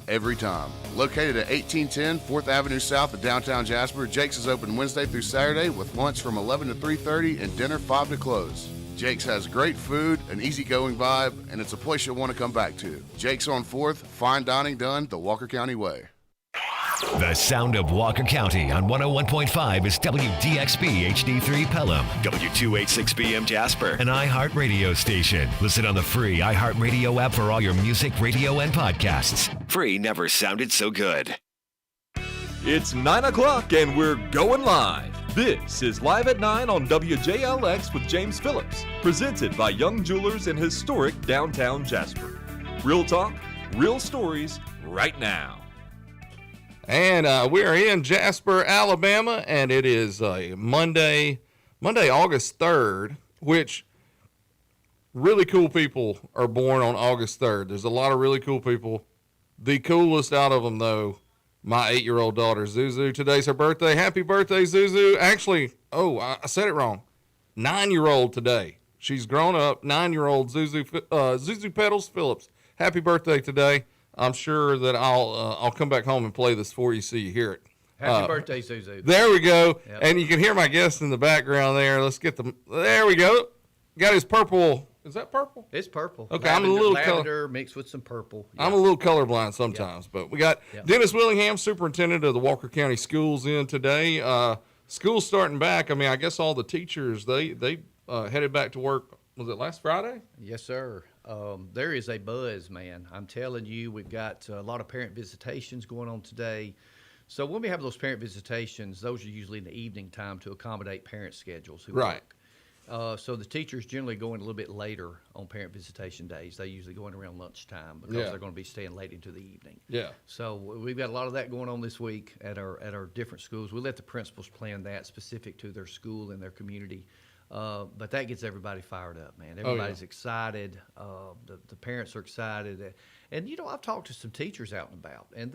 every time. Located at 1810 4th Avenue South of downtown Jasper, Jake's is open Wednesday through Saturday with lunch from 11 to 3:30 and dinner 5 to close. Jake's has great food, an easygoing vibe, and it's a place you'll want to come back to. Jake's on 4th, fine dining done the Walker County way. The sound of Walker County on 101.5 is WDXB HD3 Pelham, W286BM Jasper, an iHeart radio station. Listen on the free iHeart radio app for all your music, radio, and podcasts. Free never sounded so good. It's 9 o'clock and we're going live. This is Live at 9 on WJLX with James Phillips, presented by Young Jewelers in historic downtown Jasper. Real talk, real stories, right now. And we are in Jasper, Alabama, and it is Monday, August 3rd, which really cool people are born on August 3rd. There's a lot of really cool people. The coolest out of them, though, my 8-year-old daughter, Zuzu. Today's her birthday. Happy birthday, Zuzu. Actually, I said it wrong. 9-year-old today. She's grown up. 9-year-old Zuzu Petals Phillips. Happy birthday today. I'm sure that I'll come back home and play this for you so you hear it. Happy birthday, Zuzu. There we go. Yep. And you can hear my guest in the background there. Let's get there we go. Got his purple. Is that purple? It's purple. Okay, I'm a little lavender mixed with some purple. Yeah. I'm a little colorblind sometimes, but we got Dennis Willingham, superintendent of the Walker County Schools, in today. School's starting back. I mean, I guess all the teachers, they headed back to work. Was it last Friday? Yes, sir. There is a buzz, man. I'm telling you, we've got a lot of parent visitations going on today. So when we have those parent visitations, those are usually in the evening time to accommodate parent schedules who work. So the teachers generally go in a little bit later on parent visitation days. They usually go in around lunchtime because they're going to be staying late into the evening. Yeah. So we've got a lot of that going on this week at our different schools. We let the principals plan that specific to their school and their community. But that gets everybody fired up, man. Everybody's excited. The parents are excited. And, you know, I've talked to some teachers out and about, and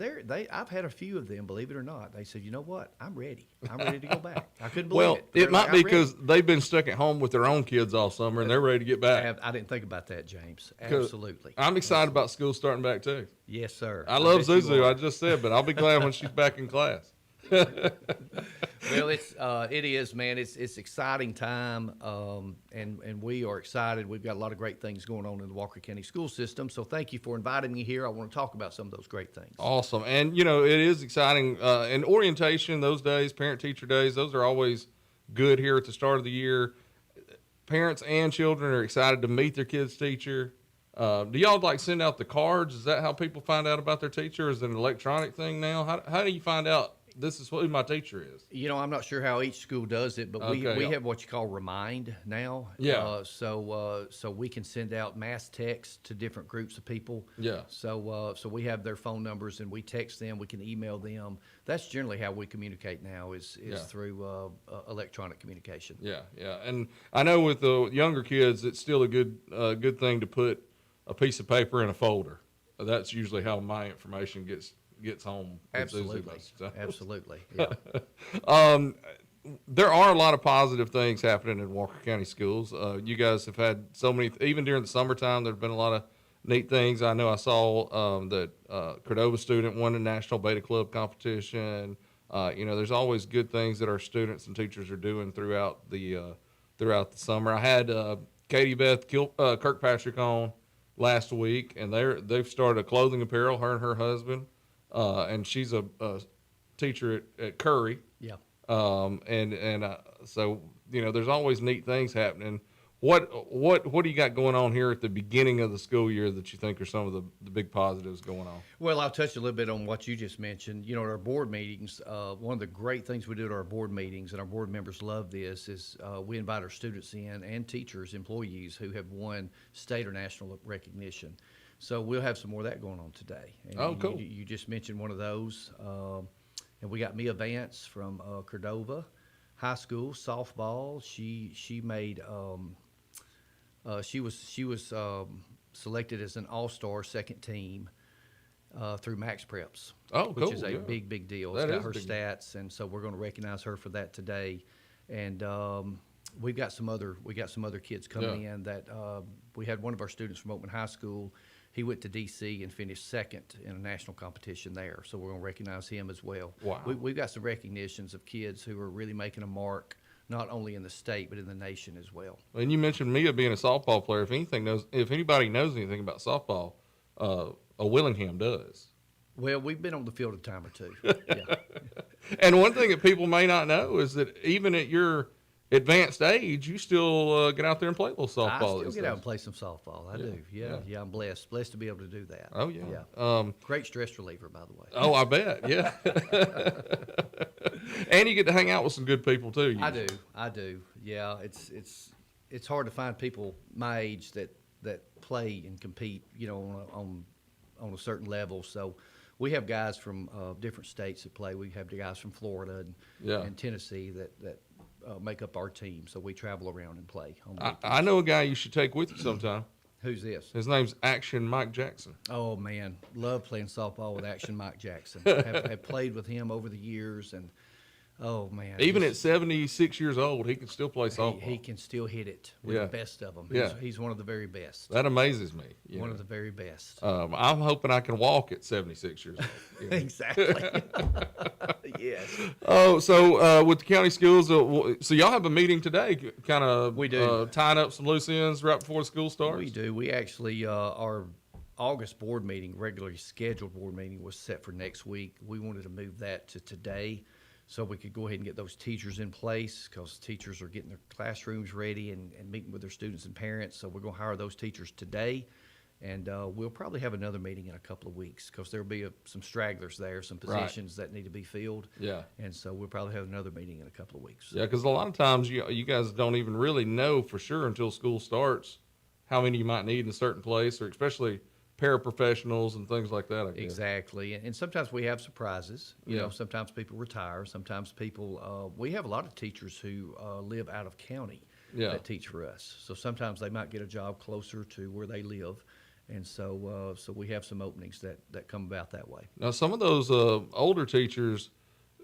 I've had a few of them, believe it or not. They said, you know what? I'm ready. I'm ready to go back. I couldn't believe it. It might be because they've been stuck at home with their own kids all summer, and they're ready to get back. I didn't think about that, James. Absolutely. I'm excited about school starting back, too. Yes, sir. I love Zuzu, I just said, but I'll be glad when she's back in class. Well, it is, man. It's exciting time, and we are excited. We've got a lot of great things going on in the Walker County school system. So thank you for inviting me here. I want to talk about some of those great things. Awesome, and you know it is exciting. And orientation, those days, parent-teacher days, those are always good here at the start of the year. Parents and children are excited to meet their kids' teacher. Do y'all send out the cards? Is that how people find out about their teacher? Is it an electronic thing now? How do you find out? This is who my teacher is. You know, I'm not sure how each school does it, but we have what you call Remind now. Yeah. So we can send out mass texts to different groups of people. Yeah. So we have their phone numbers and we text them. We can email them. That's generally how we communicate now is through electronic communication. Yeah, yeah. And I know with the younger kids, it's still a good thing to put a piece of paper in a folder. That's usually how my information gets home. Absolutely. Yeah. There are a lot of positive things happening in Walker County schools. You guys have had so many, even during the summertime, there have been a lot of neat things. I know I saw that Cordova student won a National Beta Club competition. There's always good things that our students and teachers are doing throughout the summer. I had Katie Beth Kirkpatrick on last week, and they've started a clothing apparel, her and her husband. And she's a teacher at Curry. Yeah. So there's always neat things happening. What do you got going on here at the beginning of the school year that you think are some of the big positives going on? Well, I'll touch a little bit on what you just mentioned. You know, at our board meetings, one of the great things we do at our board meetings, and our board members love this, is we invite our students in and teachers, employees who have won state or national recognition. So we'll have some more of that going on today. And cool. You just mentioned one of those. And we got Mia Vance from Cordova High School, softball. She made she was selected as an all-star second team through Max Preps. Which is a big deal. It's got her stats, and so we're going to recognize her for that today. And we've got some other kids coming in that we had one of our students from Oakman High School. He went to D.C. and finished second in a national competition there. So we're going to recognize him as well. Wow. We've got some recognitions of kids who are really making a mark, not only in the state but in the nation as well. And you mentioned Mia being a softball player. If anybody knows anything about softball, a Willingham does. Well, we've been on the field a time or two. Yeah. And one thing that people may not know is that even at your advanced age, you still get out there and play a little softball. I still these get out days. and play some softball. I do. Yeah. I'm blessed to be able to do that. Oh, yeah. Yeah. Great stress reliever, by the way. Oh, I bet. Yeah. And you get to hang out with some good people too. I do. Yeah. It's hard to find people my age that play and compete, on a certain level. So we have guys from different states that play. We have the guys from Florida and Tennessee that make up our team. So we travel around and play. I know a guy you should take with you sometime. Who's this? His name's Action Mike Jackson. Oh, man. Love playing softball with Action Mike Jackson. have played with him over the years, and oh, man. Even at 76 years old, he can still play softball. He can still hit it with the best of them. Yeah. He's one of the very best. That amazes me. One of the very best. I'm hoping I can walk at 76 years old. Exactly. Yes. Oh, so with the county schools, so y'all have a meeting today, kind of We do. Tying up some loose ends right before school starts? We do. We actually, our August board meeting, regularly scheduled board meeting, was set for next week. We wanted to move that to today so we could go ahead and get those teachers in place, because teachers are getting their classrooms ready and meeting with their students and parents. So we're going to hire those teachers today. And we'll probably have another meeting in a couple of weeks, because there'll be some stragglers there, some positions that need to be filled. Yeah. And so we'll probably have another meeting in a couple of weeks. Yeah, because a lot of times you guys don't even really know for sure until school starts how many you might need in a certain place, or especially paraprofessionals and things like that, I guess. Exactly. And sometimes we have surprises. You Yeah. know, sometimes people retire. Sometimes people, we have a lot of teachers who live out of county that teach for us. So sometimes they might get a job closer to where they live. And so we have some openings that come about that way. Now, some of those older teachers,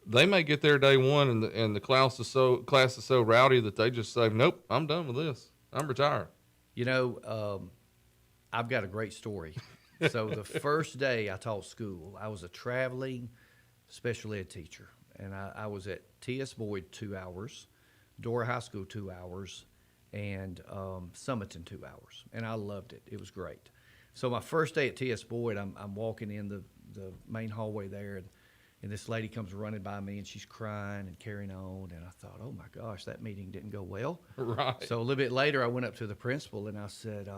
they may get there day one, and the class is so rowdy that they just say, "Nope, I'm done with this. I'm retired." You know, I've got a great story. So the first day I taught school, I was a traveling special ed teacher, and I was at T.S. Boyd 2 hours, Dora High School 2 hours, and Summiton 2 hours, and I loved it. It was great. So my first day at T.S. Boyd, I'm walking in the main hallway there, and this lady comes running by me, and she's crying and carrying on, and I thought, oh my gosh, that meeting didn't go well. Right. So a little bit later, I went up to the principal, and I said,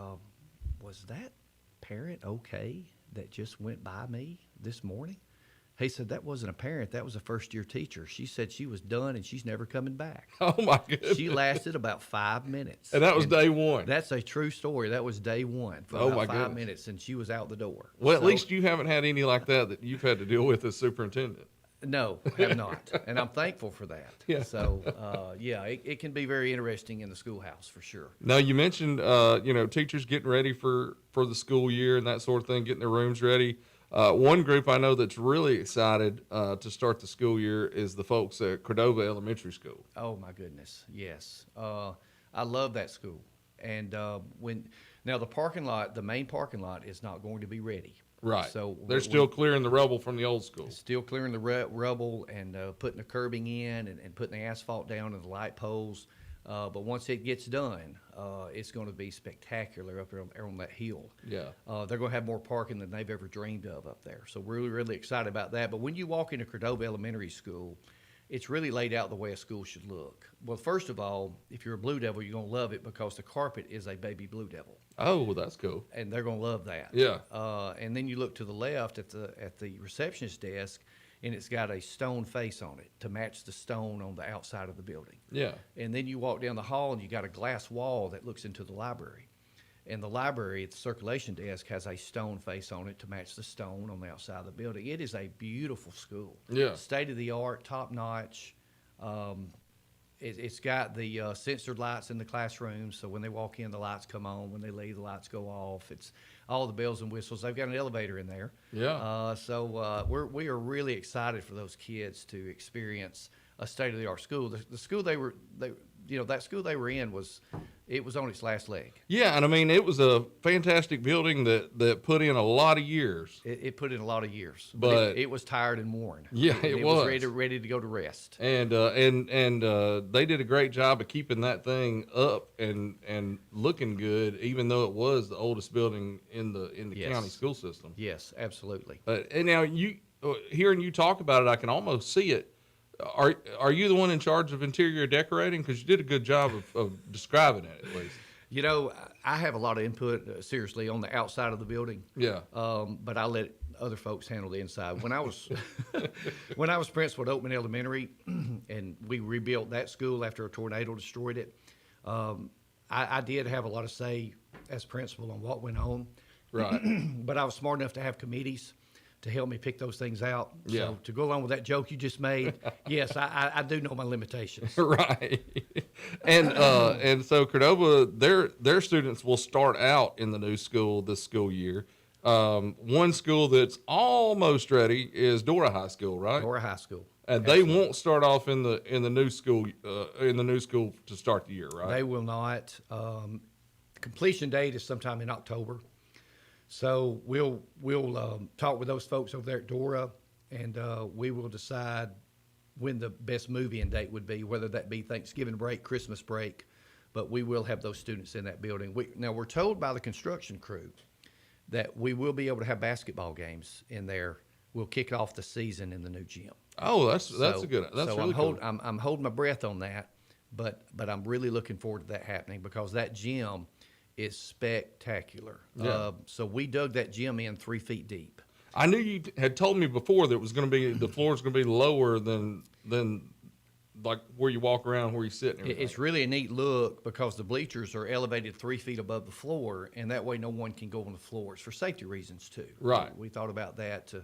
was that parent okay that just went by me this morning? He said, that wasn't a parent, that was a first-year teacher. She said she was done and she's never coming back. Oh, my goodness. She lasted about 5 minutes. And that was day one. That's a true story. That was day one for Oh, about my 5 goodness. minutes, and she was out the door. Well, at So- least you haven't had any like that you've had to deal with as superintendent. No, have not. And I'm thankful for that. Yeah. So, it can be very interesting in the schoolhouse for sure. Now, you mentioned, teachers getting ready for the school year and that sort of thing, getting their rooms ready. One group I know that's really excited to start the school year is the folks at Cordova Elementary School. Oh my goodness, yes. I love that school. And now the main parking lot is not going to be ready. Right. So they're still clearing the rubble from the old school. Still clearing the rubble and putting the curbing in and putting the asphalt down and the light poles. But once it gets done, it's going to be spectacular up there on that hill. Yeah. They're going to have more parking than they've ever dreamed of up there. So we're really, really excited about that. But when you walk into Cordova Elementary School, it's really laid out the way a school should look. Well, first of all, if you're a Blue Devil, you're going to love it because the carpet is a baby Blue Devil. Oh, well, that's cool. And they're going to love that. Yeah. And then you look to the left at the receptionist desk, and it's got a stone face on it to match the stone on the outside of the building. Yeah. And then you walk down the hall, and you got a glass wall that looks into the library. And the library, the circulation desk, has a stone face on it to match the stone on the outside of the building. It is a beautiful school. Yeah. State-of-the-art, top-notch. It's got the censored lights in the classrooms, so when they walk in, the lights come on. When they leave, the lights go off. It's all the bells and whistles. They've got an elevator in there. Yeah. So we are really excited for those kids to experience a state-of-the-art school. The school that school they were in was It was on its last leg. Yeah, and I mean, it was a fantastic building that put in a lot of years. It put in a lot of years, But it was tired and worn. Yeah, And it was was. ready to go to rest. And they did a great job of keeping that thing up and looking good, even though it was the oldest building in the Yes. county school system. Yes, absolutely. And now hearing you talk about it, I can almost see it. Are you the one in charge of interior decorating? Because you did a good job of describing it, at least. You know, I have a lot of input, seriously, on the outside of the building. Yeah. But I let other folks handle the inside. When I was when I was principal at Oakman Elementary, and we rebuilt that school after a tornado destroyed it, I did have a lot of say as principal on what went on. Right. But I was smart enough to have committees to help me pick those things out. Yeah. So to go along with that joke you just made, yes, I do know my limitations. Right. And so Cordova, their students will start out in the new school this school year. One school that's almost ready is Dora High School, right? Dora High School. And they won't start off in the new school to start the year, right? They will not. Completion date is sometime in October. So we'll talk with those folks over there at Dora, and we will decide when the best move-in date would be, whether that be Thanksgiving break, Christmas break. But we will have those students in that building. Now we're told by the construction crew that we will be able to have basketball games in there. We'll kick off the season in the new gym. Oh, that's a good. That's so really cool. I'm holding my breath on that, but I'm really looking forward to that happening because that gym is spectacular. Yeah. So we dug that gym in 3 feet deep. I knew you had told me before that it was going to be the floor is going to be lower than like where you walk around, where you sit. And everything. It's really a neat look because the bleachers are elevated 3 feet above the floor, and that way no one can go on the floors for safety reasons too. Right. We thought about that to,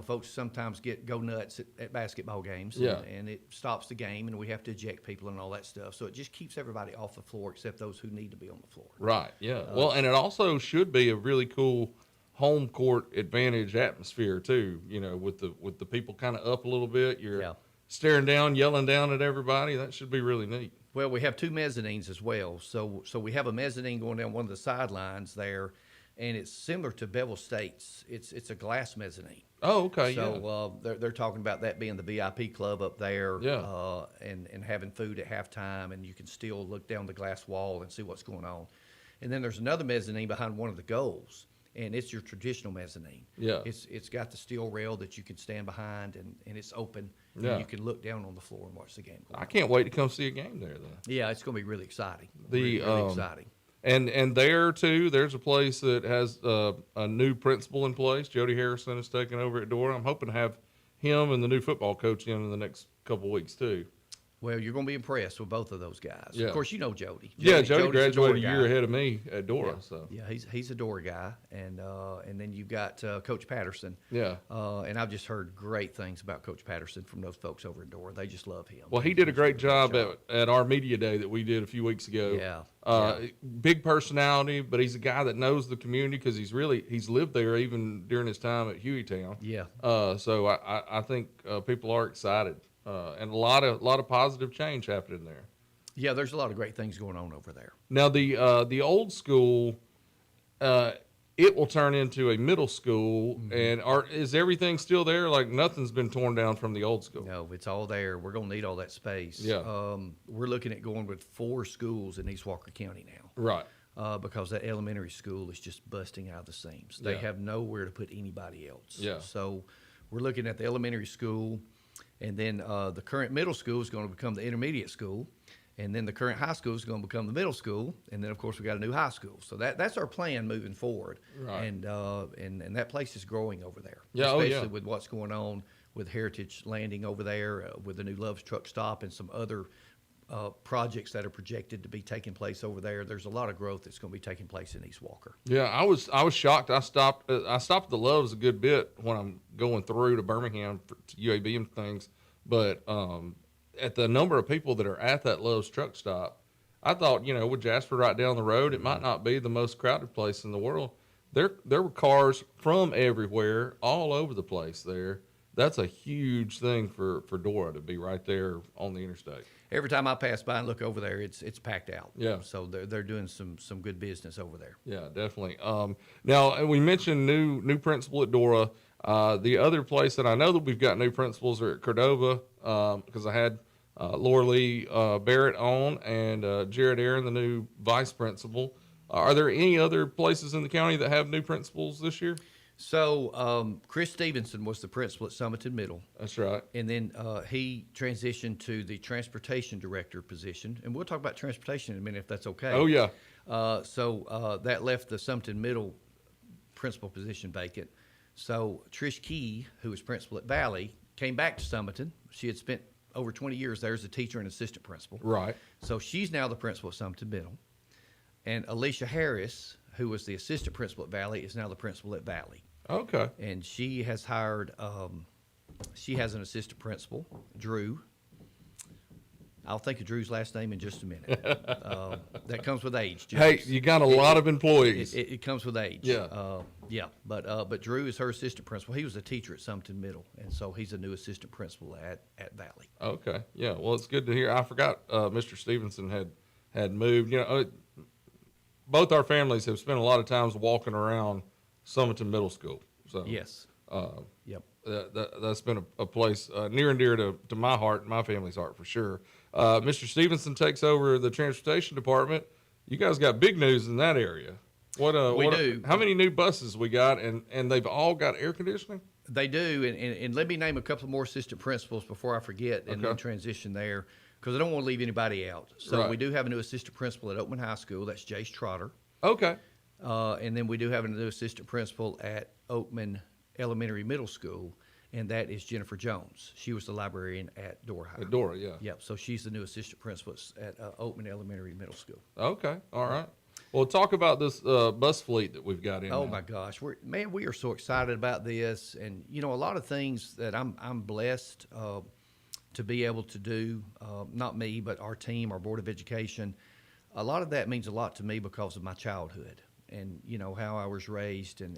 folks sometimes go nuts at basketball games, Yeah. and it stops the game, and we have to eject people and all that stuff. So it just keeps everybody off the floor except those who need to be on the floor. Right. Yeah. Well, and it also should be a really cool home court advantage atmosphere too. With the people kind of up a little bit, you're staring down, yelling down at everybody. That should be really neat. Well, we have 2 mezzanines as well. So we have a mezzanine going down one of the sidelines there, and it's similar to Bevel State's. It's a glass mezzanine. Oh, okay. So they're talking about that being the VIP club up there, Yeah. and having food at halftime, and you can still look down the glass wall and see what's going on. And then there's another mezzanine behind one of the goals, and it's your traditional mezzanine. Yeah. It's got the steel rail that you can stand behind, and it's open. Yeah. And you can look down on the floor and watch the game. I can't wait to come see a game there then. Yeah, it's going to be really exciting. The, really exciting. And there too, there's a place that has a new principal in place. Jody Harrison is taking over at Dora. I'm hoping to have him and the new football coach in the next couple of weeks too. Well, you're going to be impressed with both of those guys. Yeah. Of course, you know Jody. Jody Jody's graduated a Dora year guy. ahead of me at Dora. So Yeah, he's a Dora guy, and then you've got Coach Patterson. Yeah. And I've just heard great things about Coach Patterson from those folks over at Dora. They just love him. Well, he did a great job at our media day that we did a few weeks ago. Yeah. Big personality, but he's a guy that knows the community because he's lived there even during his time at Hueytown. Yeah. So I think people are excited, and a lot of positive change happening there. Yeah, there's a lot of great things going on over there. Now the old school, it will turn into a middle school, and is everything still there? Like nothing's been torn down from the old school. No, it's all there. We're going to need all that space. Yeah. We're looking at going with 4 schools in East Walker County now. Right. Because that elementary school is just busting out of the seams. They Yeah. have nowhere to put anybody else. Yeah. So we're looking at the elementary school, and then the current middle school is going to become the intermediate school, and then the current high school is going to become the middle school, and then of course we got a new high school. So that's our plan moving forward. Right. And that place is growing over there. Yeah, Especially with what's going on with Heritage Landing over there, with the new Love's Truck Stop and some other projects that are projected to be taking place over there. There's a lot of growth that's going to be taking place in East Walker. Yeah, I was shocked. I stopped at the Loves a good bit when I'm going through to Birmingham to UAB and things, but at the number of people that are at that Loves truck stop, I thought, with Jasper right down the road, it might not be the most crowded place in the world. There were cars from everywhere, all over the place there, that's a huge thing for Dora to be right there on the interstate. Every time I pass by and look over there, it's packed out. Yeah. So they're doing some good business over there. Yeah, definitely. Now we mentioned new principal at Dora. The other place that I know that we've got new principals are at Cordova, because I had Laura Lee Barrett on and Jared Aaron, the new vice principal. Are there any other places in the county that have new principals this year? So Chris Stevenson was the principal at Summerton Middle. That's right. And then he transitioned to the transportation director position. And we'll talk about transportation in a minute if that's okay. Oh, yeah. So that left the Summerton Middle principal position vacant. So Trish Key, who was principal at Valley, came back to Summerton. She had spent over 20 years there as a teacher and assistant principal. Right. So she's now the principal at Summerton Middle. And Alicia Harris, who was the assistant principal at Valley, is now the principal at Valley. Okay. And she has hired, she has an assistant principal, Drew. I'll think of Drew's last name in just a minute. That comes with age, James. Hey, you got a lot of employees. It comes with age. Yeah. Yeah. But Drew is her assistant principal. He was a teacher at Summerton Middle, and so he's a new assistant principal at Valley. Okay. Yeah. Well, it's good to hear. I forgot Mr. Stevenson had moved. Both our families have spent a lot of times walking around Summerton Middle School. So Yes. Yep. That's been a place near and dear to my heart and my family's heart for sure. Mr. Stevenson takes over the transportation department. You guys got big news in that area. We do. How many new buses we got, and they've all got air conditioning? They do, and let me name a couple more assistant principals before I forget and then transition there, because I don't want to leave anybody out. So Right. we do have a new assistant principal at Oakman High School. That's Jace Trotter. Okay. And then we do have a new assistant principal at Oakman Elementary Middle School, and that is Jennifer Jones. She was the librarian at Dora High. At Dora, yeah. Yep, so she's the new assistant principal at Oakman Elementary Middle School. Okay. All right. Well, talk about this bus fleet that we've got in. Oh now. my gosh, we are so excited about this, and a lot of things that I'm blessed to be able to do. Not me, but our team, our Board of Education. A lot of that means a lot to me because of my childhood and how I was raised, and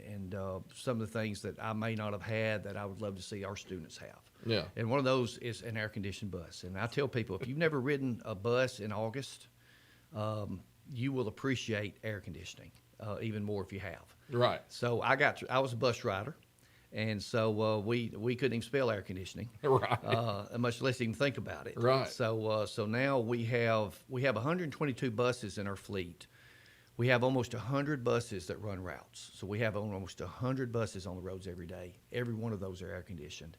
some of the things that I may not have had that I would love to see our students have. Yeah. And one of those is an air-conditioned bus. And I tell people, if you've never ridden a bus in August, you will appreciate air conditioning even more if you have. Right. So I was a bus rider, and so we couldn't even spell air conditioning, Right. much less even think about it. Right. So now we have 122 buses in our fleet. We have almost 100 buses that run routes. So we have almost 100 buses on the roads every day. Every one of those are air conditioned.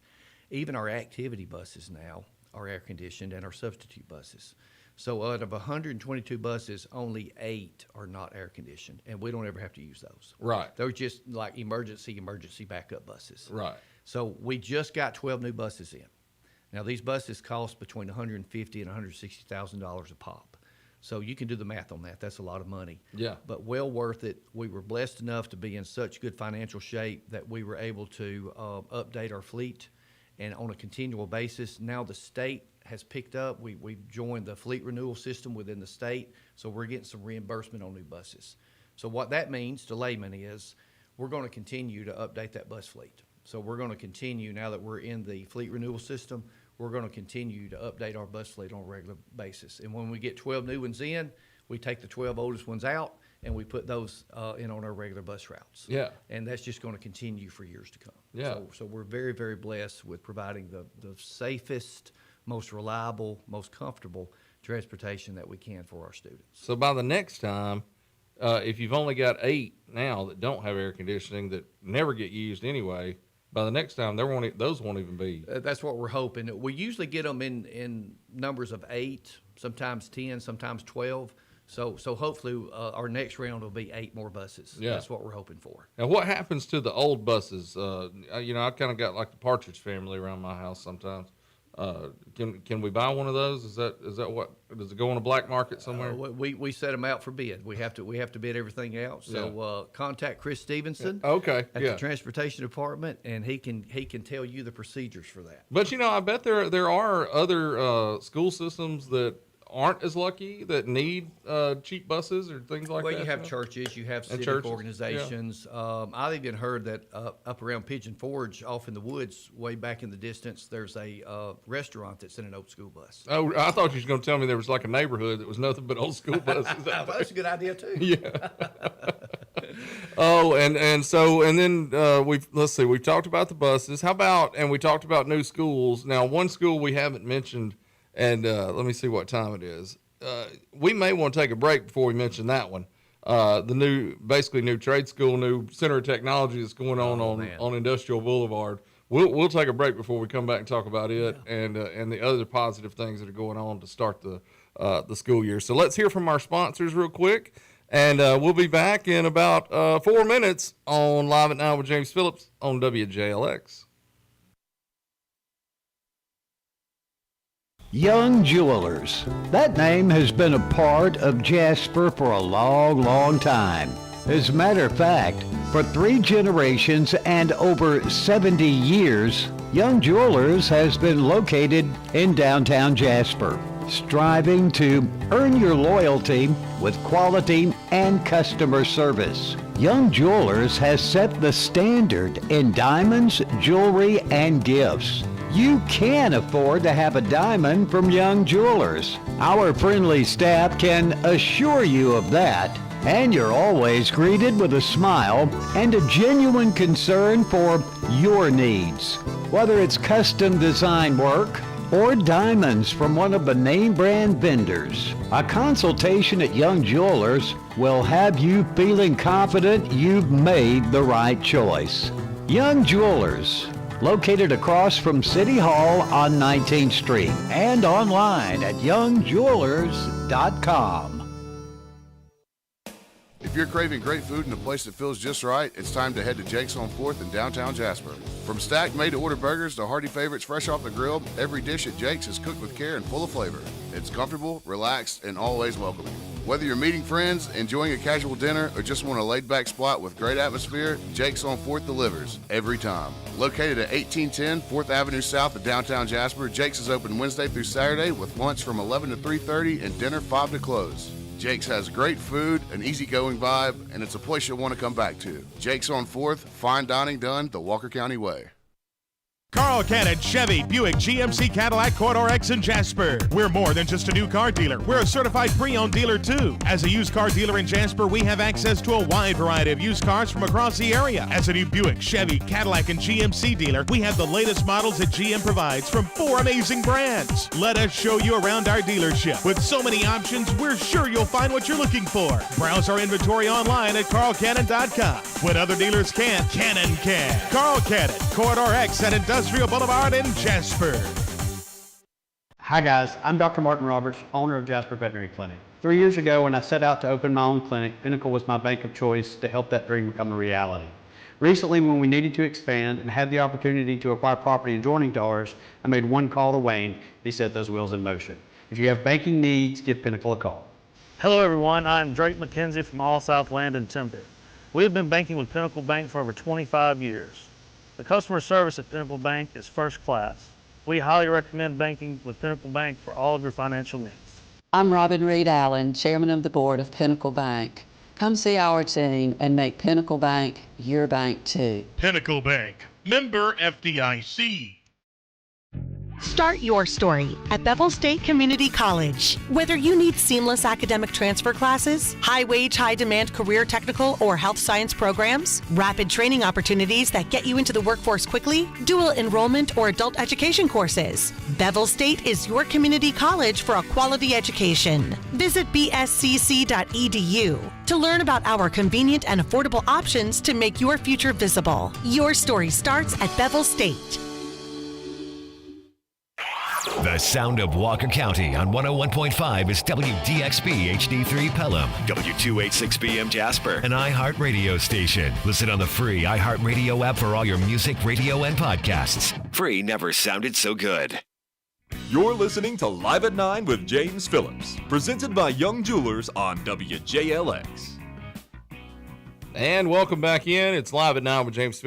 Even our activity buses now are air conditioned, and our substitute buses. So out of 122 buses, only 8 are not air conditioned, and we don't ever have to use those. Right. They're just like emergency backup buses. Right. So we just got 12 new buses in. Now these buses cost between $150,000 and $160,000 a pop. So you can do the math on that. That's a lot of money. Yeah. But well worth it. We were blessed enough to be in such good financial shape that we were able to update our fleet, and on a continual basis. Now the state has picked up. We've joined the fleet renewal system within the state, so we're getting some reimbursement on new buses. So what that means to layman is we're going to continue to update that bus fleet. So we're going to continue, now that we're in the fleet renewal system, we're going to continue to update our bus fleet on a regular basis. And when we get 12 new ones in, we take the 12 oldest ones out, and we put those in on our regular bus routes. Yeah. And that's just going to continue for years to come. Yeah. So we're very, very blessed with providing the safest, most reliable, most comfortable transportation that we can for our students. So by the next time, if you've only got 8 now that don't have air conditioning that never get used anyway, by the next time those won't even be. That's what we're hoping. We usually get them in numbers of 8, sometimes 10, sometimes 12. So hopefully our next round will be 8 more buses. Yeah. That's what we're hoping for. Now, what happens to the old buses? I kind of got like the Partridge Family around my house sometimes. Can we buy one of those? Is that what does it go on a black market somewhere? We set them out for bid. We have to bid everything out. So contact Chris Stevenson. Okay, At the transportation department, and he can tell you the procedures for that. But I bet there are other school systems that aren't as lucky that need cheap buses or things like that? Well, you have churches, you have civic churches, organizations. I've even heard that up around Pigeon Forge, off in the woods, way back in the distance, there's a restaurant that's in an old school bus. Oh, I thought you was going to tell me there was like a neighborhood that was nothing but old school buses. Well, that's a good idea too. Yeah. Oh, and then we've talked about the buses. How about, and we talked about new schools. Now, one school we haven't mentioned, and let me see what time it is. We may want to take a break before we mention that one. The new trade school, new center of technology that's going on Industrial Boulevard. We'll take a break before we come back and talk about it and the other positive things that are going on to start the school year. So let's hear from our sponsors real quick. And we'll be back in about 4 minutes on Live at 9 with James Phillips on WJLX. Young Jewelers. That name has been a part of Jasper for a long, long time. As a matter of fact, for 3 generations and over 70 years, Young Jewelers has been located in downtown Jasper, striving to earn your loyalty with quality and customer service. Young Jewelers has set the standard in diamonds, jewelry, and gifts. You can afford to have a diamond from Young Jewelers. Our friendly staff can assure you of that, and you're always greeted with a smile and a genuine concern for your needs. Whether it's custom design work or diamonds from one of the name brand vendors, a consultation at Young Jewelers will have you feeling confident you've made the right choice. Young Jewelers, located across from City Hall on 19th Street and online at youngjewelers.com. If you're craving great food in a place that feels just right, it's time to head to Jake's on 4th in downtown Jasper. From stacked made-to-order burgers to hearty favorites fresh off the grill, every dish at Jake's is cooked with care and full of flavor. It's comfortable, relaxed, and always welcoming. Whether you're meeting friends, enjoying a casual dinner, or just want a laid-back spot with great atmosphere, Jake's on 4th delivers every time. Located at 1810 4th Avenue South of downtown Jasper, Jake's is open Wednesday through Saturday with lunch from 11 to 3:30 and dinner 5 to close. Jake's has great food, an easygoing vibe, and it's a place you'll want to come back to. Jake's on 4th, fine dining done the Walker County way. Carl Cannon, Chevy, Buick, GMC, Cadillac, Corridor X, and Jasper. We're more than just a new car dealer. We're a certified pre-owned dealer, too. As a used car dealer in Jasper, we have access to a wide variety of used cars from across the area. As a new Buick, Chevy, Cadillac, and GMC dealer, we have the latest models that GM provides from 4 amazing brands. Let us show you around our dealership. With so many options, we're sure you'll find what you're looking for. Browse our inventory online at carlcannon.com. When other dealers can't, Cannon can. Carl Cannon, Corridor X at Industrial Boulevard in Jasper. Hi guys, I'm Dr. Martin Roberts, owner of Jasper Veterinary Clinic. 3 years ago when I set out to open my own clinic, Pinnacle was my bank of choice to help that dream become a reality. Recently, when we needed to expand and had the opportunity to acquire property adjoining to ours, I made one call to Wayne and he set those wheels in motion. If you have banking needs, give Pinnacle a call. Hello everyone, I'm Drake McKenzie from All South Land and Timber. We have been banking with Pinnacle Bank for over 25 years. The customer service at Pinnacle Bank is first class. We highly recommend banking with Pinnacle Bank for all of your financial needs. I'm Robin Reed Allen, Chairman of the Board of Pinnacle Bank. Come see our team and make Pinnacle Bank your bank too. Pinnacle Bank, member FDIC. Start your story at Bevel State Community College. Whether you need seamless academic transfer classes, high-wage, high-demand career technical or health science programs, rapid training opportunities that get you into the workforce quickly, dual enrollment or adult education courses, Bevel State is your community college for a quality education. Visit bscc.edu to learn about our convenient and affordable options to make your future visible. Your story starts at Bevel State. The sound of Walker County on 101.5 is WDXB HD3 Pelham, W286BM Jasper, an iHeart radio station. Listen on the free iHeart radio app for all your music, radio, and podcasts. Free never sounded so good. You're listening to Live at 9 with James Phillips, presented by Young Jewelers on WJLX. And welcome back in. It's Live at 9 with James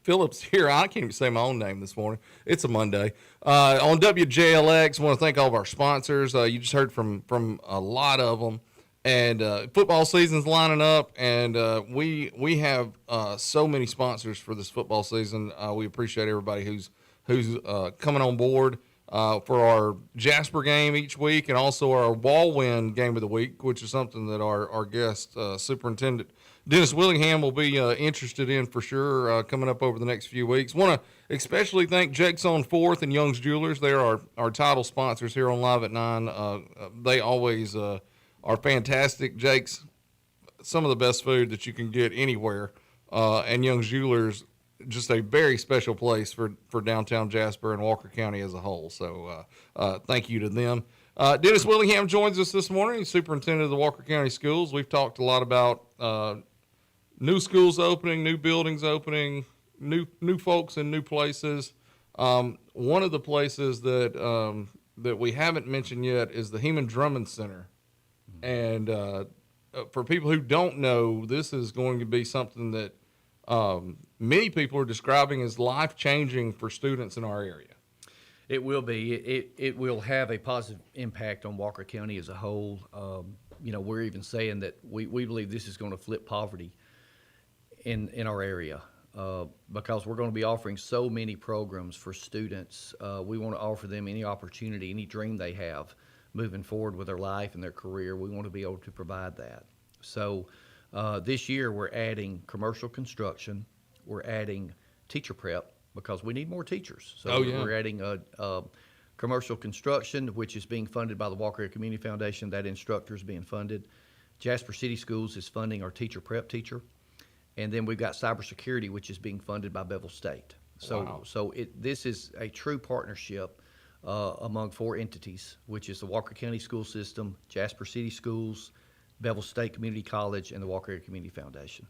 Phillips here. I can't even say my own name this morning. It's a Monday. On WJLX, I want to thank all of our sponsors. You just heard from a lot of them. And football season's lining up, and we have so many sponsors for this football season. We appreciate everybody who's coming on board for our Jasper game each week, and also our Wallwind game of the week, which is something that our guest superintendent Dennis Willingham will be interested in for sure coming up over the next few weeks. Want to especially thank Jake's on 4th and Young's Jewelers. They are our title sponsors here on Live at 9. They always are fantastic. Jake's, some of the best food that you can get anywhere, and Young's Jewelers, just a very special place for downtown Jasper and Walker County as a whole. So thank you to them. Dennis Willingham joins us this morning. He's superintendent of the Walker County Schools. We've talked a lot about new schools opening, new buildings opening, new folks in new places. One of the places that we haven't mentioned yet is the Heman Drummond Center. And for people who don't know, this is going to be something that many people are describing as life-changing for students in our area. It will be. It will have a positive impact on Walker County as a whole. We're even saying that we believe this is going to flip poverty in our area because we're going to be offering so many programs for students. We want to offer them any opportunity, any dream they have moving forward with their life and their career. We want to be able to provide that. So this year we're adding commercial construction. We're adding teacher prep because we need more teachers. So we're adding commercial construction, which is being funded by the Walker Area Community Foundation. That instructor is being funded. Jasper City Schools is funding our teacher prep teacher. And then we've got cybersecurity, which is being funded by Bevel State. So, this is a true partnership among 4 entities, which is the Walker County School System, Jasper City Schools, Bevel State Community College, and the Walker Area Community Foundation.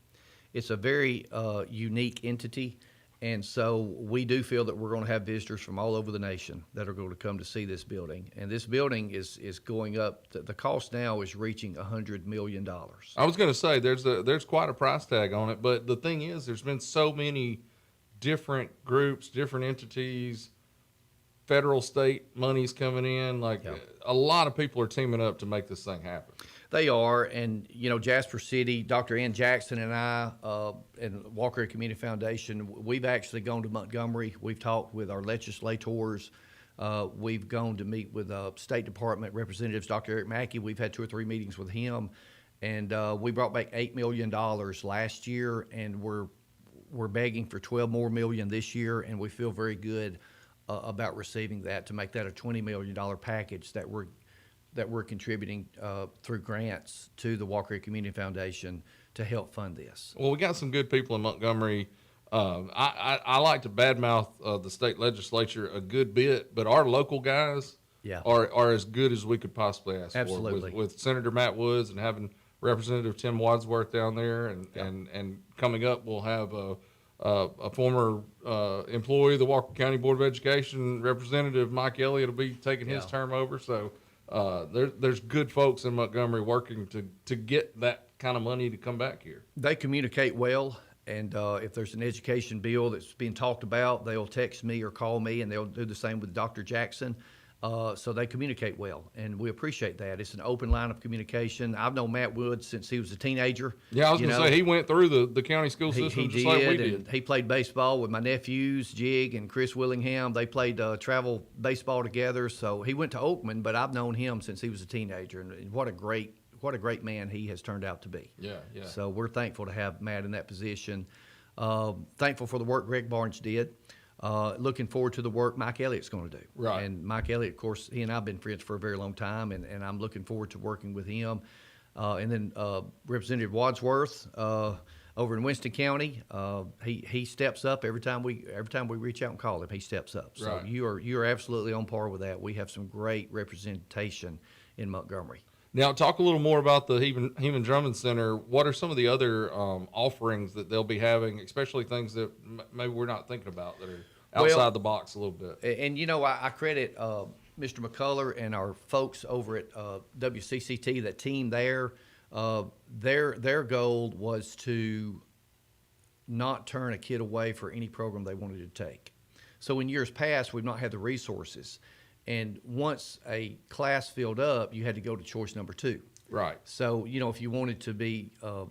It's a very unique entity, and so we do feel that we're going to have visitors from all over the nation that are going to come to see this building. And this building is going up. The cost now is reaching $100 million. I was going to say there's quite a price tag on it, but the thing is, there's been so many different groups, different entities, federal, state monies coming in. A lot of people are teaming up to make this thing happen. They are, and Jasper City, Dr. Ann Jackson and I, and Walker Area Community Foundation, we've actually gone to Montgomery. We've talked with our legislators. We've gone to meet with State Department representatives, Dr. Eric Mackey. We've had 2 or 3 meetings with him, and we brought back $8 million last year, and we're begging for $12 more million this year, and we feel very good about receiving that to make that a $20 million package that we're contributing through grants to the Walker Area Community Foundation to help fund this. Well, we got some good people in Montgomery. I like to badmouth the state legislature a good bit, but our local guys are as good as we could possibly ask Absolutely. for. With Senator Matt Woods and having Representative Tim Wadsworth down there, and coming up we'll have a former employee of the Walker County Board of Education, Representative Mike Elliott, will be taking his term over. So there's good folks in Montgomery working to get that kind of money to come back here. They communicate well, and if there's an education bill that's being talked about, they'll text me or call me, and they'll do the same with Dr. Jackson. So they communicate well, and we appreciate that. It's an open line of communication. I've known Matt Woods since he was a teenager. Yeah, I was going to say, he went through the county school system just like we did. He played baseball with my nephews, Jig and Chris Willingham. They played travel baseball together. So he went to Oakman, but I've known him since he was a teenager, and what a great man he has turned out to be. Yeah. So we're thankful to have Matt in that position. Thankful for the work Greg Barnes did. Looking forward to the work Mike Elliott's going to do. Right. And Mike Elliott, of course, he and I have been friends for a very long time, and I'm looking forward to working with him. And then Representative Wadsworth over in Winston County, he steps up every time we reach out and call him. He steps up. So right. you are absolutely on par with that. We have some great representation in Montgomery. Now, talk a little more about the Heman Drummond Center. What are some of the other offerings that they'll be having, especially things that maybe we're not thinking about that are outside the box a little bit? And, I credit Mr. McCullough and our folks over at WCCT, that team there. Their goal was to not turn a kid away for any program they wanted to take. So in years past, we've not had the resources. And once a class filled up, you had to go to choice number 2. Right. So, if you wanted to be an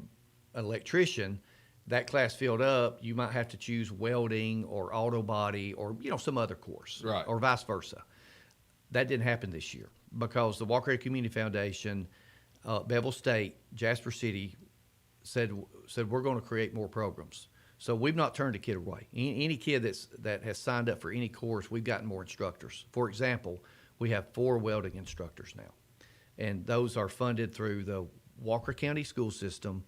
electrician, that class filled up, you might have to choose welding or auto body or, some other course. Right. Or vice versa. That didn't happen this year because the Walker Area Community Foundation, Bevel State, Jasper City said we're going to create more programs. So we've not turned a kid away. Any kid that has signed up for any course, we've gotten more instructors. For example, we have 4 welding instructors now, and those are funded through the Walker County School System,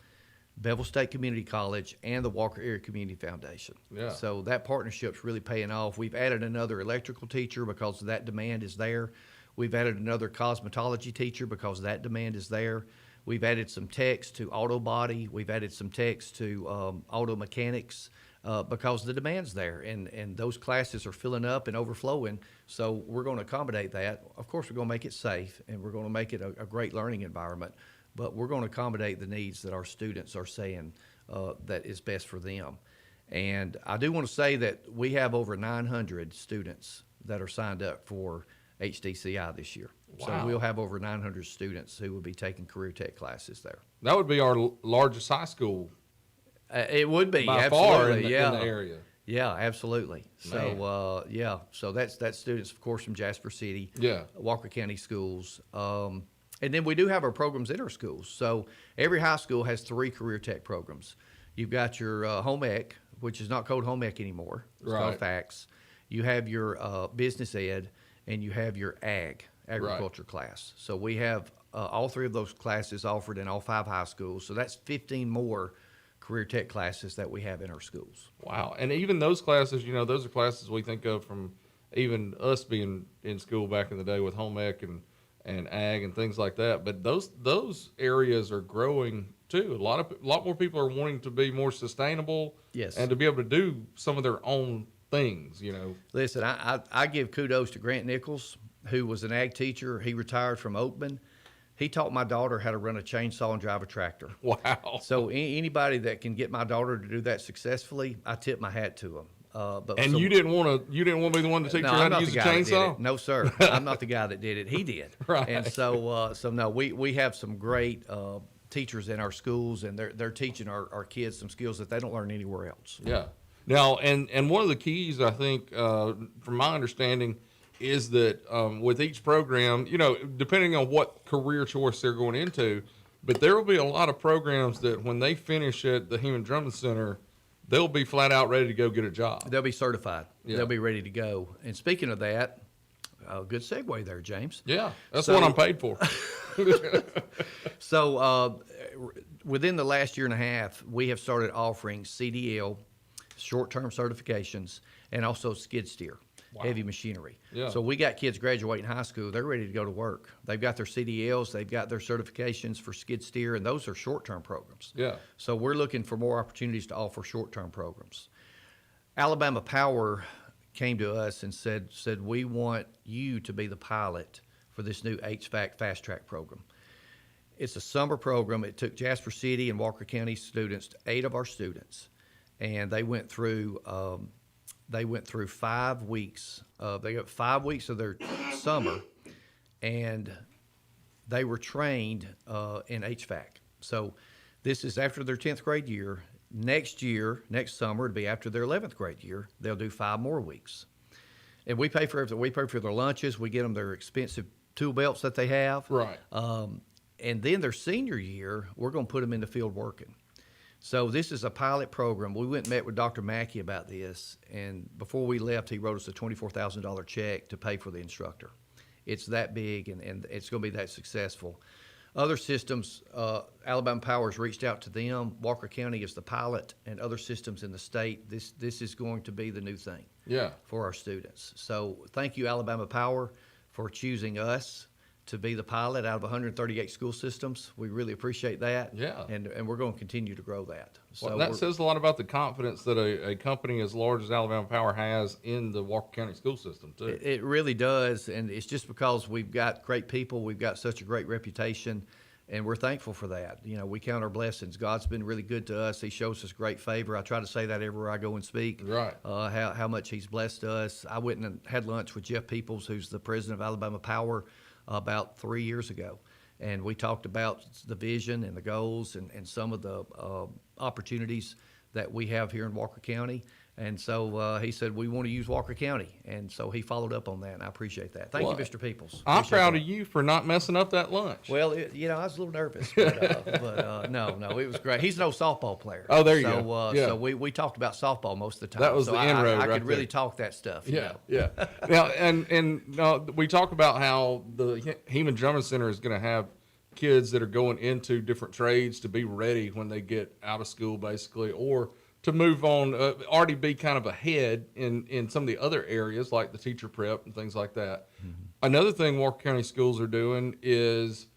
Bevel State Community College, and the Walker Area Community Foundation. Yeah. So that partnership's really paying off. We've added another electrical teacher because that demand is there. We've added another cosmetology teacher because that demand is there. We've added some techs to auto body. We've added some techs to auto mechanics because the demand's there, and those classes are filling up and overflowing. So we're going to accommodate that. Of course, we're going to make it safe, and we're going to make it a great learning environment. But we're going to accommodate the needs that our students are saying that is best for them. And I do want to say that we have over 900 students that are signed up for HDCI this year. Wow. So we'll have over 900 students who will be taking career tech classes there. That would be our largest high school. It would be, by absolutely, far in the yeah. area. Yeah, absolutely. Man. So, so that's students, of course, from Jasper City, Yeah. Walker County schools. And then we do have our programs in our schools. So every high school has 3 career tech programs. You've got your home ec, which is not called home ec anymore. It's called Right. FACS. You have your business ed, and you have your agriculture class. So we have all 3 of those classes offered in all 5 high schools. So that's 15 more career tech classes that we have in our schools. Wow. And even those classes, those are classes we think of from even us being in school back in the day with home ec and ag and things like that. But those areas are growing too. A lot more people are wanting to be more sustainable. Yes. And to be able to do some of their own things, Listen, I give kudos to Grant Nichols, who was an ag teacher. He retired from Oakman. He taught my daughter how to run a chainsaw and drive a tractor. Wow. So anybody that can get my daughter to do that successfully, I tip my hat to them. You didn't want to be the one to teach her how to use a chainsaw? No, sir. I'm not the guy that did it. He did. Right. And so no, we have some great teachers in our schools, and they're teaching our kids some skills that they don't learn anywhere else. Yeah. Now, and one of the keys, I think, from my understanding, is that with each program, depending on what career choice they're going into, but there will be a lot of programs that when they finish at the Heman Drummond Center, they'll be flat out ready to go get a job. They'll be certified. Yeah. They'll be ready to go. And speaking of that, good segue there, James. Yeah, that's what I'm paid for. So within the last year and a half, we have started offering CDL, short-term certifications, and also skid steer, heavy machinery. Yeah. So we got kids graduating high school. They're ready to go to work. They've got their CDLs. They've got their certifications for skid steer, and those are short-term programs. Yeah. So we're looking for more opportunities to offer short-term programs. Alabama Power came to us and said, we want you to be the pilot for this new HVAC fast track program. It's a summer program. It took Jasper City and Walker County students, 8 of our students, and they went through 5 weeks. They got 5 weeks of their summer, and they were trained in HVAC. So this is after their 10th grade year. Next summer, it'll be after their 11th grade year. They'll do 5 more weeks. And we pay for everything. We pay for their lunches. We get them their expensive tool belts that they have. Right. And then their senior year, we're going to put them in the field working. So this is a pilot program. We went and met with Dr. Mackey about this, and before we left, he wrote us a $24,000 check to pay for the instructor. It's that big, and it's going to be that successful. Other systems, Alabama Power has reached out to them. Walker County is the pilot, and other systems in the state. This is going to be the new thing for our students. So thank you, Alabama Power, for choosing us to be the pilot out of 138 school systems. We really appreciate that. Yeah. And we're going to continue to grow that. So Well, that says a lot about the confidence that a company as large as Alabama Power has in the Walker County school system, too. It really does, and it's just because we've got great people, we've got such a great reputation, And we're thankful for that. You know, we count our blessings. God's been really good to us. He shows us great favor. I try to say that everywhere I go and speak. Right. How much He's blessed us. I went and had lunch with Jeff Peoples, who's the president of Alabama Power, about 3 years ago. And we talked about the vision and the goals and some of the opportunities that we have here in Walker County. And so he said, we want to use Walker County. And so he followed up on that, and I appreciate that. Thank you, Mr. Peoples. I'm Appreciate proud that. of you for not messing up that lunch. Well, I was a little nervous, but no, it was great. He's an old softball player. Oh, there you go. So we talked about softball most of the time. That was so the inroad I right could really there. talk that stuff. You know? Yeah. Now, and we talk about how the Heman Drummond Center is going to have kids that are going into different trades to be ready when they get out of school, basically, or to move on, already be kind of ahead in some of the other areas like the teacher prep and things like that. Mm-hmm. Another thing Walker County Schools are doing is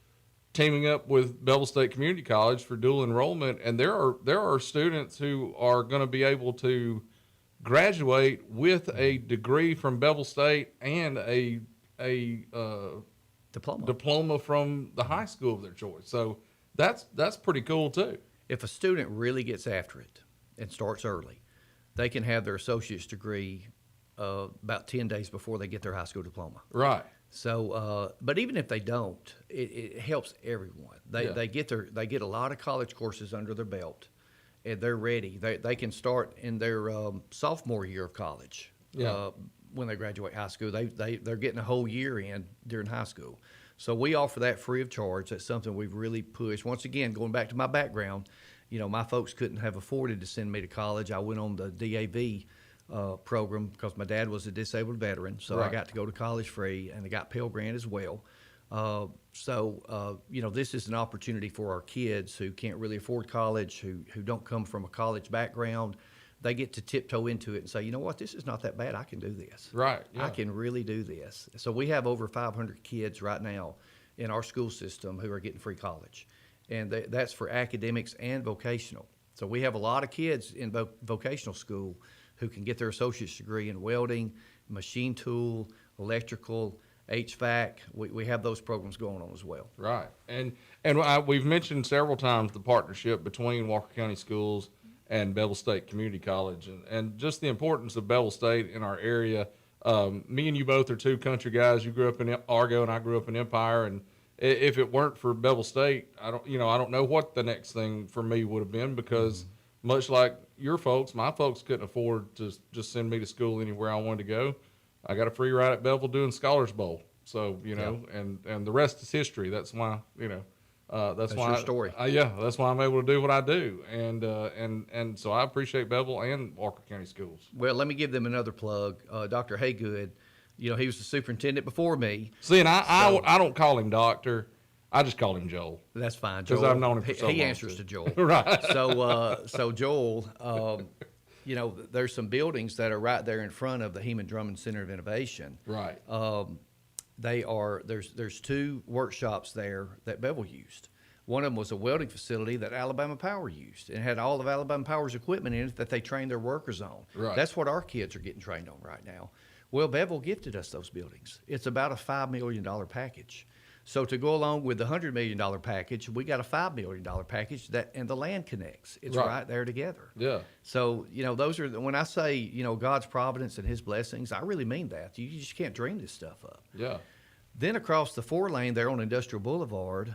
teaming up with Bevel State Community College for dual enrollment, and there are students who are going to be able to graduate with a degree from Bevel State and a diploma from the high school of their choice. So that's pretty cool too. If a student really gets after it and starts early, they can have their associate's degree about 10 days before they get their high school diploma. Right. So, but even if they don't, it helps everyone. They get a lot of college courses under their belt, and they're ready. They can start in their sophomore year of college. When they graduate high school, they're getting a whole year in during high school. So we offer that free of charge. That's something we've really pushed. Once again, going back to my background, my folks couldn't have afforded to send me to college. I went on the DAV program because my dad was a disabled veteran, so Right. I got to go to college free, and I got Pell Grant as well. This is an opportunity for our kids who can't really afford college, who don't come from a college background. They get to tiptoe into it and say, you know what, this is not that bad. I can do this. Right. Yeah. I can really do this. So we have over 500 kids right now in our school system who are getting free college. And that's for academics and vocational. So we have a lot of kids in vocational school who can get their associate's degree in welding, machine tool, electrical, HVAC. We have those programs going on as well. Right. And we've mentioned several times the partnership between Walker County Schools and Bevel State Community College, and just the importance of Bevel State in our area. Me and you both are two country guys. You grew up in Argo, and I grew up in Empire. And if it weren't for Bevel State, I don't know what the next thing for me would have been, because much like your folks, my folks couldn't afford to just send me to school anywhere I wanted to go. I got a free ride at Bevel doing Scholars Bowl. So and the rest is history. That's why that's why your story. That's why I'm able to do what I do, and so I appreciate Bevel and Walker County Schools. Well, let me give them another plug. Dr. Haygood, he was the superintendent before me. See, and I don't call him doctor. I just call him Joel. That's fine, Joel. Because I've known him for so long. He answers to Joel. Right. So Joel, there's some buildings that are right there in front of the Heman Drummond Center of Innovation. Right. There's two workshops there that Bevel used. One of them was a welding facility that Alabama Power used, and it had all of Alabama Power's equipment in it that they trained their workers on. Right. That's what our kids are getting trained on right now. Well, Bevel gifted us those buildings. It's about a $5 million package. So to go along with the $100 million package, we got a $5 million package and the land connects. It's right there together. Yeah. So, those are, when I say, God's providence and his blessings, I really mean that. You just can't dream this stuff up. Yeah. Then across the 4-lane there on Industrial Boulevard,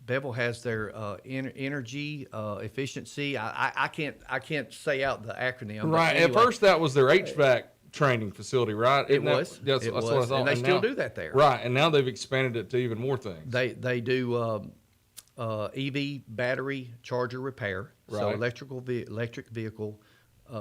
Bevel has their energy efficiency. I can't say out the acronym. Right. Anyway, At first, that was their HVAC training facility, right? It was. That's what I thought. And they still do that there. Right. And now they've expanded it to even more things. They do EV battery charger repair, so Right. electric vehicle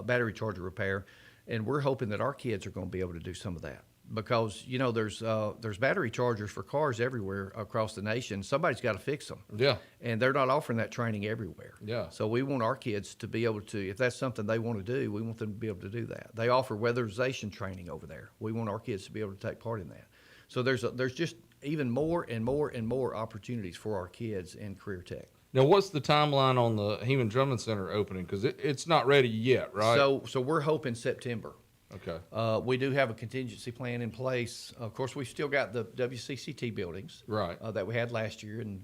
battery charger repair, and we're hoping that our kids are going to be able to do some of that, because there's battery chargers for cars everywhere across the nation. Somebody's got to fix them. Yeah. And they're not offering that training everywhere. Yeah. So we want our kids to be able to, if that's something they want to do, we want them to be able to do that. They offer weatherization training over there. We want our kids to be able to take part in that. So there's just even more and more and more opportunities for our kids in career tech. Now, what's the timeline on the Heman Drummond Center opening? Because it's not ready yet, right? So we're hoping September. Okay. We do have a contingency plan in place. Of course, we've still got the WCCT buildings Right. that we had last year, and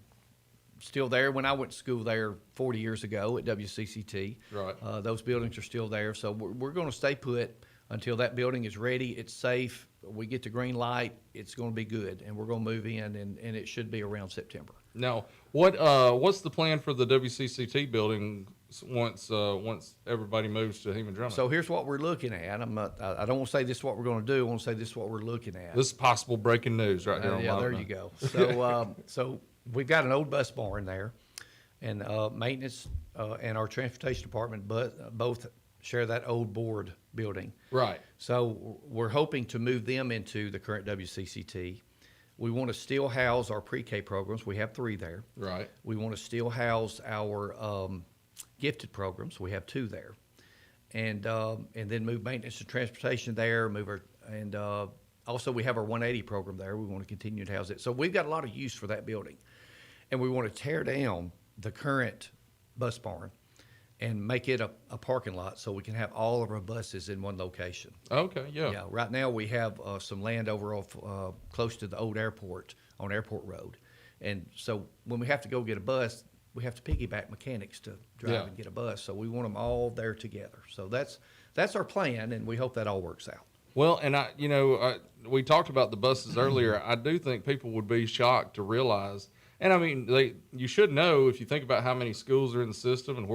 still there. When I went to school there 40 years ago at WCCT, Right. Those buildings are still there. So we're going to stay put until that building is ready. It's safe. We get the green light. It's going to be good, and we're going to move in, and it should be around September. Now, what's the plan for the WCCT building once everybody moves to Heman Drummond? So here's what we're looking at. I don't want to say this is what we're going to do. I want to say this is what we're looking at. This is possible breaking news right here. Yeah, there you go. So so we've got an old bus barn there, and maintenance and our transportation department both share that old board building. Right. So we're hoping to move them into the current WCCT. We want to still house our pre-K programs. We have 3 there. Right. We want to still house our gifted programs. We have 2 there, and then move maintenance and transportation there. Also we have our 180 program there. We want to continue to house it. So we've got a lot of use for that building, and we want to tear down the current bus barn and make it a parking lot so we can have all of our buses in one location. Okay, yeah. Yeah, right now we have some land over off close to the old airport on Airport Road. And so when we have to go get a bus, we have to piggyback mechanics to drive and get a bus. So we want them all there together. So that's our plan, and we hope that all works out. Well, and we talked about the buses earlier. I do think people would be shocked to realize, and I mean, you should know if you think about how many schools are in the system and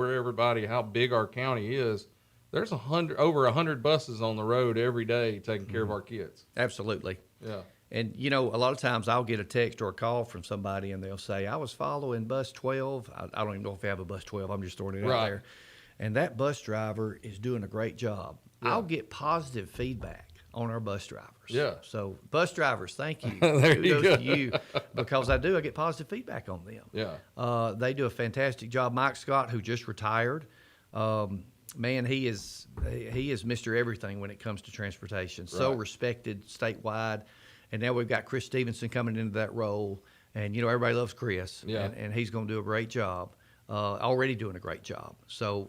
how big our county is. There's over 100 buses on the road every day taking care of our kids. Absolutely. Yeah. And, a lot of times I'll get a text or a call from somebody, and they'll say, I was following bus 12. I don't even know if they have a bus 12. I'm just throwing it out there. And that bus driver is doing a great job. Yeah. I'll get positive feedback on our bus drivers. Yeah. So bus drivers, thank you. There you go. To you, because I get positive feedback on them. Yeah. They do a fantastic job. Mike Scott, who just retired, man, he is Mr. Everything when it comes to transportation. So respected statewide. And now we've got Chris Stevenson coming into that role. And, everybody loves Chris. Yeah. And he's going to do a great job. Already doing a great job. So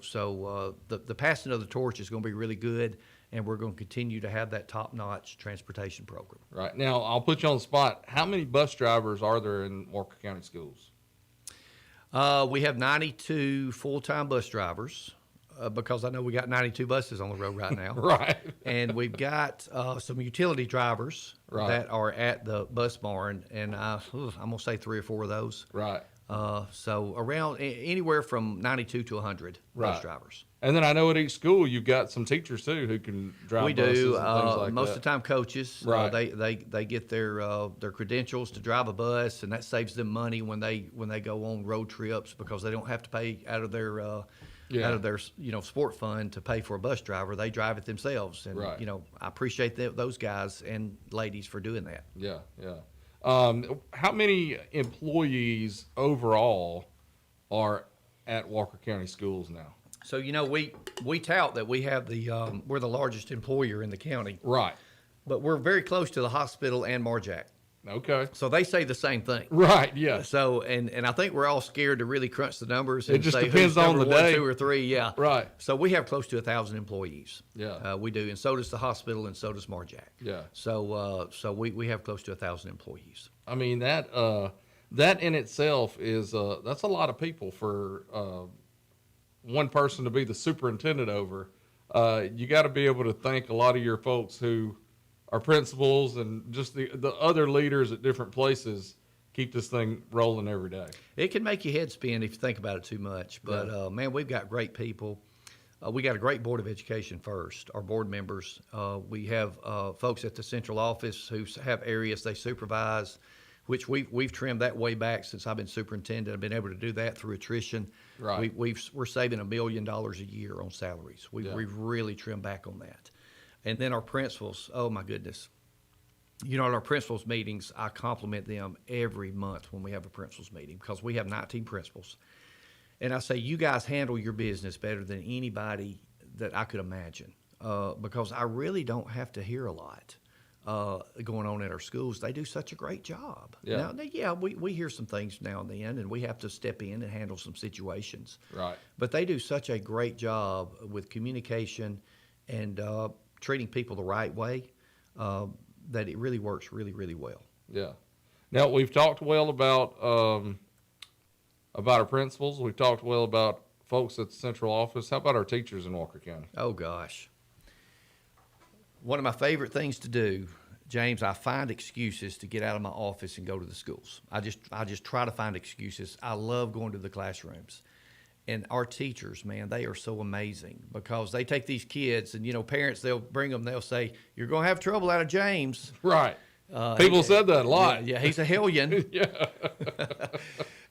the passing of the torch is going to be really good. And we're going to continue to have that top-notch transportation program. Right. Now, I'll put you on the spot. How many bus drivers are there in Walker County schools? We have 92 full-time bus drivers because I know we got 92 buses on the road right now. Right. And we've got some utility drivers that are at the bus barn, and I'm going to say 3 or 4 of those. Right. So around anywhere from 92 to 100 bus drivers. And then I know at each school you've got some teachers too who can drive buses. We do. And things like most that. of the time, coaches. Right. They get their credentials to drive a bus, and that saves them money when they go on road trips because they don't have to pay out of their sport fund to pay for a bus driver. They drive it themselves, and I appreciate those guys and ladies for doing that. Yeah, yeah. How many employees overall are at Walker County Schools now? So we tout that we have we're the largest employer in the county. Right. But we're very close to the hospital and Marjack. Okay. So they say the same thing. Right. Yeah. So and I think we're all scared to really crunch the numbers. And it just say depends who's on the number 1, day. 2, or 3. Yeah. Right. So we have close to 1,000 employees. Yeah. We do, and so does the hospital, and so does Marjack. Yeah. So we have close to 1,000 employees. I mean that in itself is that's a lot of people for one person to be the superintendent over. You got to be able to thank a lot of your folks who are principals and just the other leaders at different places keep this thing rolling every day. It can make your head spin if you think about it too much. But, man, we've got great people. We got a great Board of Education first, our board members. We have folks at the central office who have areas they supervise, which we've trimmed that way back since I've been superintendent. I've been able to do that through attrition. Right. We're saving $1 million a year on salaries. We've really trimmed back on that. And then our principals, oh my goodness. At our principals meetings, I compliment them every month when we have a principals meeting because we have 19 principals. And I say, you guys handle your business better than anybody that I could imagine because I really don't have to hear a lot going on at our schools. They do such a great job. Yeah. Now, we hear some things now and then, and we have to step in and handle some situations. Right. But they do such a great job with communication and treating people the right way that it really works really, really well. Yeah. Now, we've talked well about about our principals. We've talked well about folks at the central office. How about our teachers in Walker County? Oh, gosh. One of my favorite things to do, James, I find excuses to get out of my office and go to the schools. I just try to find excuses. I love going to the classrooms. And our teachers, man, they are so amazing because they take these kids and, parents, they'll bring them, they'll say, you're going to have trouble out of James. Right. People said that a lot. Yeah, he's a hellion. Yeah.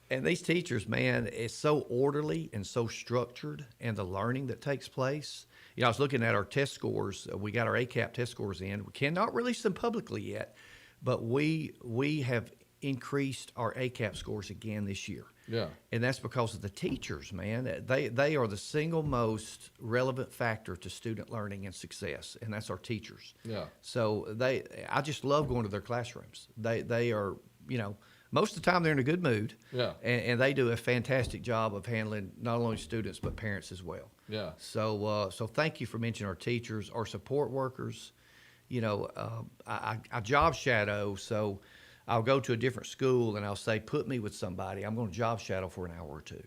And these teachers, man, it's so orderly and so structured, and the learning that takes place. I was looking at our test scores. We got our ACAP test scores in. We cannot release them publicly yet, but we have increased our ACAP scores again this year. Yeah. And that's because of the teachers, man. They are the single most relevant factor to student learning and success, and that's our teachers. Yeah. So I just love going to their classrooms. They are, most of the time they're in a good mood. Yeah. And they do a fantastic job of handling not only students but parents as well. Yeah. So thank you for mentioning our teachers, our support workers. I job shadow, so I'll go to a different school and I'll say, put me with somebody. I'm going to job shadow for an hour or two.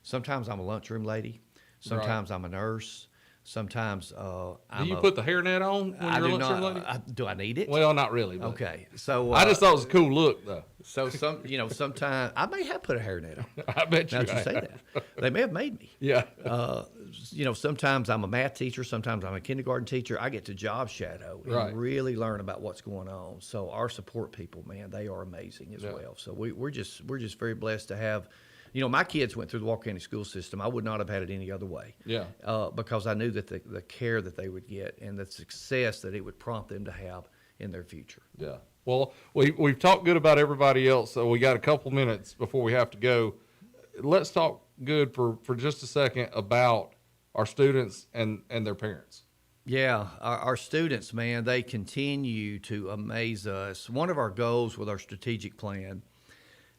Sometimes I'm a lunchroom lady. Sometimes I'm a nurse. Sometimes Do you put the hairnet on when you're a lunchroom lady? Do I need it? Well, not really. But Okay. So I just thought it was a cool look, though. So sometimes I may have put a hairnet on. I bet you. Now that you say that, they may have made me. Yeah. Sometimes I'm a math teacher. Sometimes I'm a kindergarten teacher. I get to job shadow and Right. really learn about what's going on. So our support people, man, they are amazing as well. So we're just very blessed to have. My kids went through the Walker County school system. I would not have had it any other way. Yeah. Because I knew that the care that they would get and the success that it would prompt them to have in their future. Yeah. Well, we've talked good about everybody else, so we got a couple minutes before we have to go. Let's talk good for just a second about our students and their parents. Yeah, our students, man, they continue to amaze us. One of our goals with our strategic plan,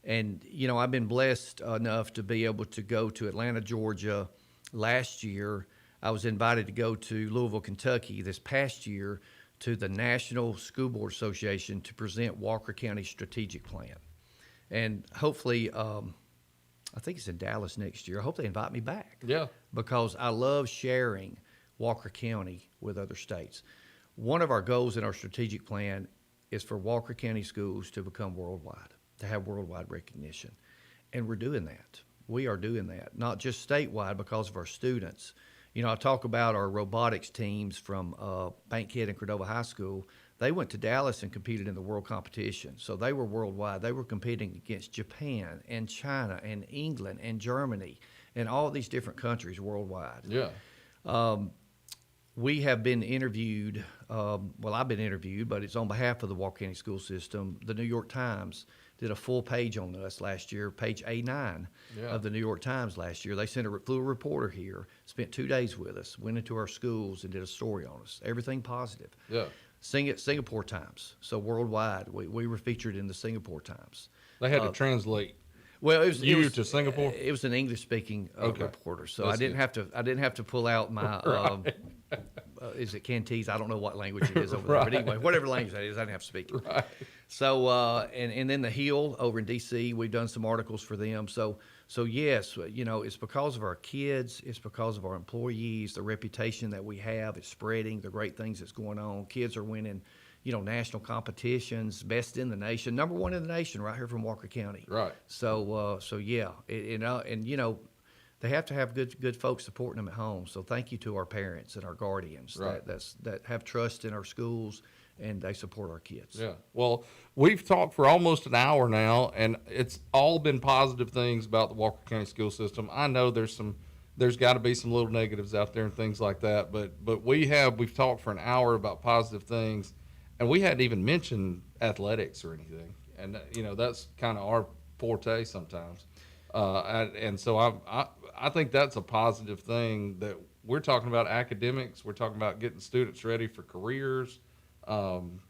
and, I've been blessed enough to be able to go to Atlanta, Georgia last year. I was invited to go to Louisville, Kentucky this past year to the National School Board Association to present Walker County's strategic plan. And hopefully, I think it's in Dallas next year. I hope they invite me back. Yeah. Because I love sharing Walker County with other states. One of our goals in our strategic plan is for Walker County schools to become worldwide, to have worldwide recognition. And we're doing that. We are doing that, not just statewide because of our students. I talk about our robotics teams from Bankhead and Cordova High School. They went to Dallas and competed in the world competition. So they were worldwide. They were competing against Japan and China and England and Germany and all these different countries worldwide. Yeah. We have been interviewed, I've been interviewed, but it's on behalf of the Walker County School System. The New York Times did a full page on us last year, page A9 of the New York Times last year. They flew a reporter here, spent 2 days with us, went into our schools and did a story on us. Everything positive. Yeah. Singapore Times, so worldwide. We were featured in the Singapore Times. They had to translate. Well, it was to Singapore. It was an English-speaking reporter, so That's I didn't have to pull out my. Is it Cantonese? I don't know what language it is over there, but anyway, whatever language that is, I didn't have to speak it. Right. So and then the Hill over in D.C., we've done some articles for them. So yes, it's because of our kids, it's because of our employees, the reputation that we have, it's spreading, the great things that's going on. Kids are winning. National competitions, best in the nation, number one in the nation, right here from Walker County. Right. So yeah, they have to have good folks supporting them at home. So thank you to our parents and our guardians that have trust in our schools and they support our kids. Yeah. Well, we've talked for almost an hour now, and it's all been positive things about the Walker County school system. I know there's got to be some little negatives out there and things like that, but we've talked for an hour about positive things. And we hadn't even mentioned athletics or anything. And, that's kind of our forte sometimes. And so I think that's a positive thing that we're talking about academics. We're talking about getting students ready for careers. Walker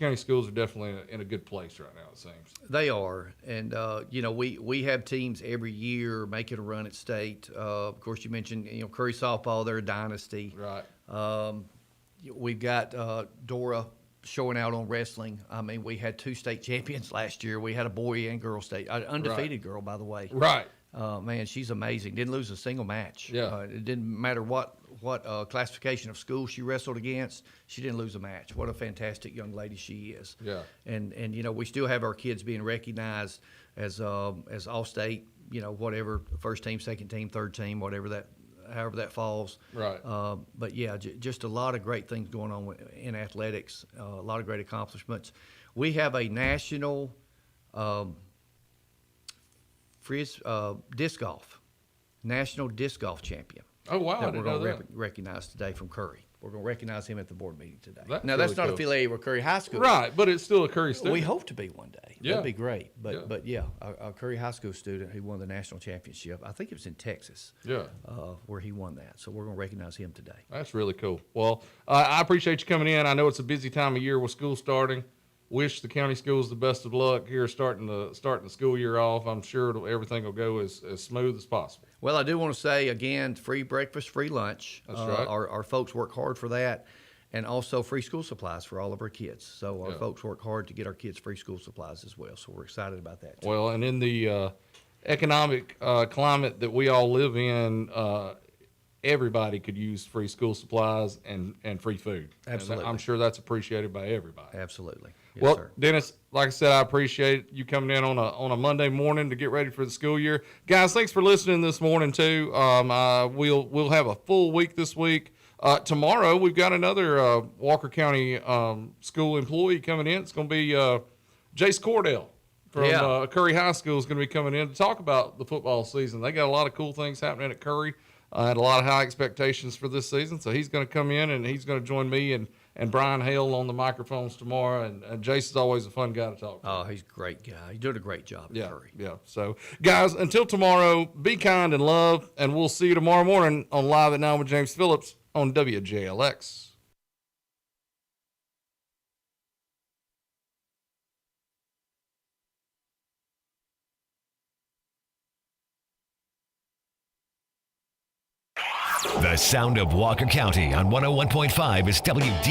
County schools are definitely in a good place right now, it seems. They are. And, we have teams every year making a run at state. Of course, you mentioned, Curry softball, they're a dynasty. Right. We've got Dora showing out on wrestling. I mean, we had 2 state champions last year. We had a boy and girl state, undefeated girl, by the way. Right. Man, she's amazing. Didn't lose a single match. Yeah. It didn't matter what classification of school she wrestled against. She didn't lose a match. What a fantastic young lady she is. Yeah. And we still have our kids being recognized as all state. Whatever, first team, second team, third team, however that falls. Right. But yeah, just a lot of great things going on in athletics. A lot of great accomplishments. We have a national disc golf champion. Oh, wow. That I we're didn't know going that. to recognize today from Curry. We're going to recognize him at the board meeting today. That's Now, that's really not cool. affiliated with Curry High School. Right, but it's still a Curry student. We hope to be one day. Yeah. That'd be great. But Yeah. a Curry High School student who won the national championship. I think it was in Texas. Yeah. Where he won that. So we're going to recognize him today. That's really cool. Well, I appreciate you coming in. I know it's a busy time of year with school starting. Wish the county schools the best of luck here starting the school year off. I'm sure everything will go as smooth as possible. Well, I do want to say, again, free breakfast, free lunch. That's right. Our folks work hard for that. And also free school supplies for all of our kids. So our folks work hard to get our kids free school supplies as well. So we're excited about that too. Well, and in the economic climate that we all live in, everybody could use free school supplies and free food. Absolutely. And I'm sure that's appreciated by everybody. Absolutely. Yes, Well, sir. Dennis, like I said, I appreciate you coming in on a Monday morning to get ready for the school year. Guys, thanks for listening this morning too. We'll have a full week this week. Tomorrow we've got another Walker County school employee coming in. It's going to be Jace Cordell from Curry High School is going to be coming in to talk about the football season. They got a lot of cool things happening at Curry and a lot of high expectations for this season. So he's going to come in and he's going to join me and Brian Hale on the microphones tomorrow. And Jace is always a fun guy to talk to. Oh, he's a great guy. He's doing a great job at Curry. Yeah. So, guys, until tomorrow, be kind and love, and we'll see you tomorrow morning on Live at 9 with James Phillips on WJLX. The sound of Walker County on 101.5 is WD.